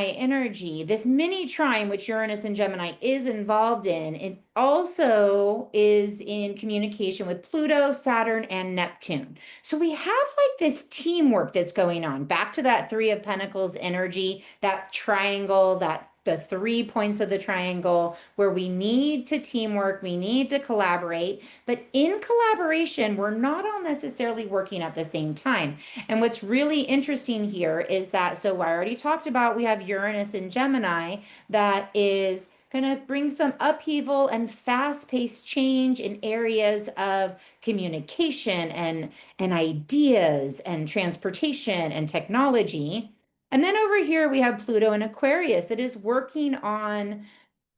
energy, this mini trine, which Uranus and Gemini is involved in, it also is in communication with Pluto, Saturn, and Neptune. So we have like this teamwork that's going on. Back to that Three of Pentacles energy, that triangle, that the 3 points of the triangle where we need to teamwork, we need to collaborate, but in collaboration, we're not all necessarily working at the same time. And what's really interesting here is that, so I already talked about, we have Uranus in Gemini that is going to bring some upheaval and fast-paced change in areas of communication and ideas and transportation and technology. And then over here we have Pluto in Aquarius that is working on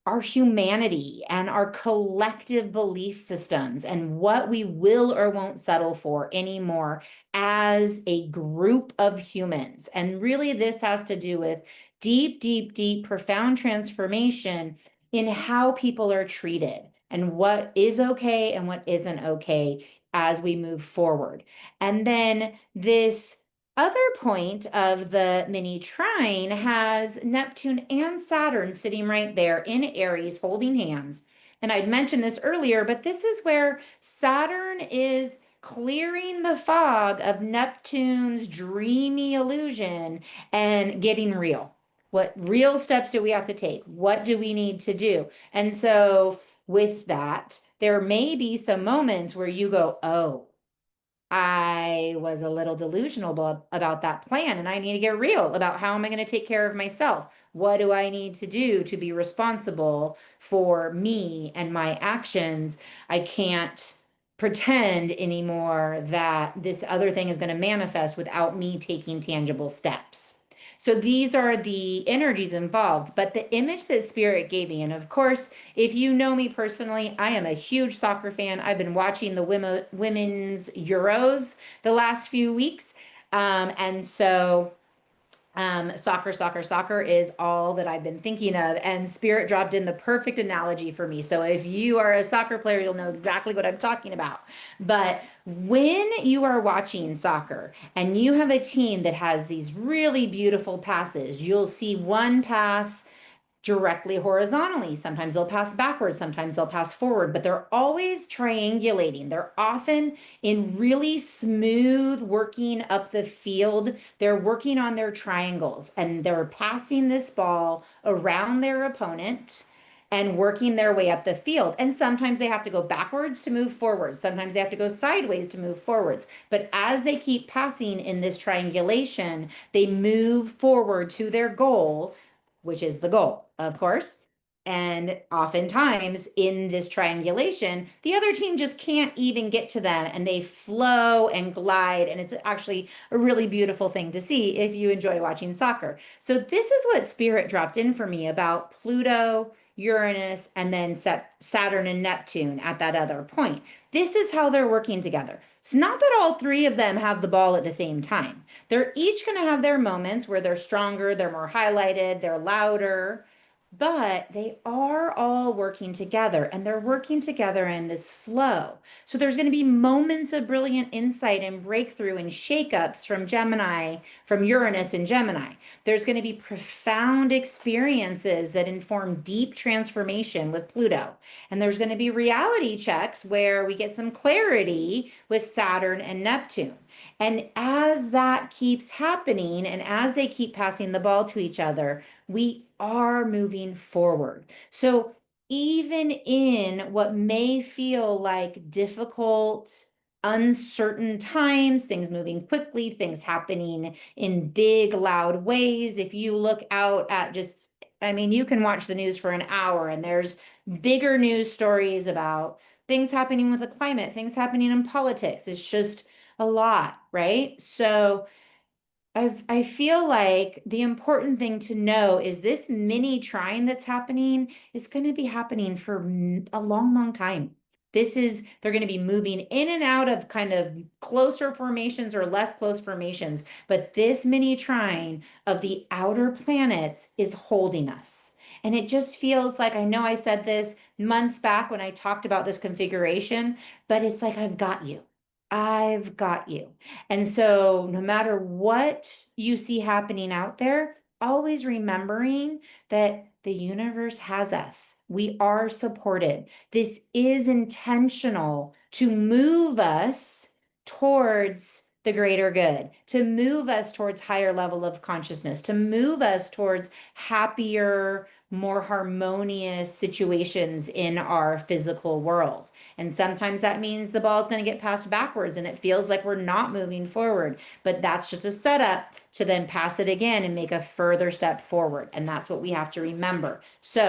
our humanity and our collective belief systems and what we will or won't settle for anymore as a group of humans. And really, this has to do with deep, deep, deep, profound transformation in how people are treated and what is okay and what isn't okay as we move forward. And then this other point of the mini trine has Neptune and Saturn sitting right there in Aries holding hands. And I'd mentioned this earlier, but this is where Saturn is clearing the fog of Neptune's dreamy illusion and getting real. What real steps do we have to take? What do we need to do? And so with that, there may be some moments where you go, oh, I was a little delusional about that plan, and I need to get real about how am I going to take care of myself? What do I need to do to be responsible for me and my actions? I can't pretend anymore that this other thing is going to manifest without me taking tangible steps. So these are the energies involved, but the image that Spirit gave me, and of course, if you know me personally, I am a huge soccer fan. I've been watching the women's Euros the last few weeks. And so soccer is all that I've been thinking of. And Spirit dropped in the perfect analogy for me. So if you are a soccer player, you'll know exactly what I'm talking about. But when you are watching soccer and you have a team that has these really beautiful passes, you'll see one pass directly horizontally. Sometimes they'll pass backwards, sometimes they'll pass forward, but they're always triangulating. They're often in really smooth working up the field. They're working on their triangles and they're passing this ball around their opponent and working their way up the field. And sometimes they have to go backwards to move forwards. Sometimes they have to go sideways to move forwards. But as they keep passing in this triangulation, they move forward to their goal, which is the goal, of course. And oftentimes in this triangulation, the other team just can't even get to them and they flow and glide. And it's actually a really beautiful thing to see if you enjoy watching soccer. So this is what Spirit dropped in for me about Pluto, Uranus, and then Saturn and Neptune at that other point. This is how they're working together. It's not that all three of them have the ball at the same time. They're each going to have their moments where they're stronger, they're more highlighted, they're louder, but they are all working together and they're working together in this flow. So there's going to be moments of brilliant insight and breakthrough and shakeups from Gemini, from Uranus and Gemini. There's going to be profound experiences that inform deep transformation with Pluto. And there's going to be reality checks where we get some clarity with Saturn and Neptune. And as that keeps happening and as they keep passing the ball to each other, we are moving forward. So even in what may feel like difficult, uncertain times, things moving quickly, things happening in big, loud ways, if you look out at just, I mean, you can watch the news for an hour and there's bigger news stories about things happening with the climate, things happening in politics. It's just a lot, right? So I feel like the important thing to know is this mini trine that's happening is going to be happening for a long, long time. They're going to be moving in and out of kind of closer formations or less close formations. But this mini trine of the outer planets is holding us. And it just feels like, I know I said this months back when I talked about this configuration, but it's like, I've got you. I've got you. And so no matter what you see happening out there, always remembering that the universe has us. We are supported. This is intentional to move us towards the greater good, to move us towards higher level of consciousness, to move us towards happier, more harmonious situations in our physical world. And sometimes that means the ball is going to get passed backwards and it feels like we're not moving forward, but that's just a setup to then pass it again and make a further step forward. And that's what we have to remember. So